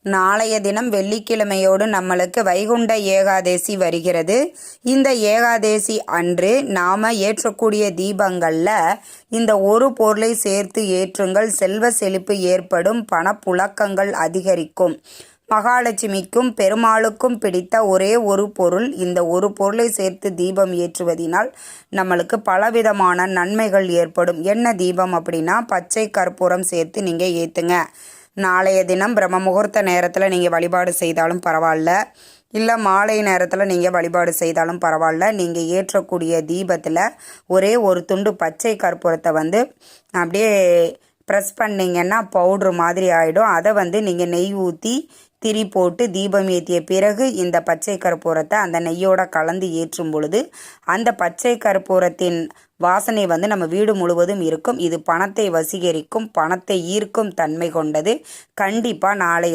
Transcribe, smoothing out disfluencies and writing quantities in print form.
நாளைய தினம் வெள்ளிக்கிழமையோடு நம்மளுக்கு வைகுண்ட ஏகாதேசி வருகிறது. இந்த ஏகாதேசி அன்று நாம் ஏற்றக்கூடிய தீபங்களில் இந்த ஒரு பொருளை சேர்த்து ஏற்றுங்கள். செல்வ செழிப்பு ஏற்படும், பணப்புழக்கங்கள் அதிகரிக்கும். மகாலட்சுமிக்கும் பெருமாளுக்கும் பிடித்த ஒரே ஒரு பொருள். இந்த ஒரு பொருளை சேர்த்து தீபம் ஏற்றுவதினால் நம்மளுக்கு பலவிதமான நன்மைகள் ஏற்படும். என்ன தீபம் அப்படின்னா, பச்சை கற்பூரம் சேர்த்து நீங்கள் ஏற்றுங்க. நாளைய தினம் பிரம்ம முகூர்த்த நேரத்தில் நீங்கள் வழிபாடு செய்தாலும் பரவாயில்ல, இல்லை மாலை நேரத்தில் நீங்கள் வழிபாடு செய்தாலும் பரவாயில்ல. நீங்கள் ஏற்றக்கூடிய தீபத்தில் ஒரே ஒரு துண்டு பச்சை கற்பூரத்தை அப்படியே ப்ரெஸ் பண்ணிங்கன்னா பவுட்ரு மாதிரி ஆகிடும். அதை நீங்கள் நெய் ஊற்றி திரி போட்டு தீபம் ஏற்றிய பிறகு இந்த பச்சை கற்பூரத்தை அந்த நெய்யோட கலந்து ஏற்றும் பொழுது அந்த பச்சை கற்பூரத்தின் வாசனை நம்ம வீடு முழுவதும் இருக்கும். இது பணத்தை வசீகரிக்கும், பணத்தை ஈர்க்கும் தன்மை கொண்டது. கண்டிப்பாக நாளைய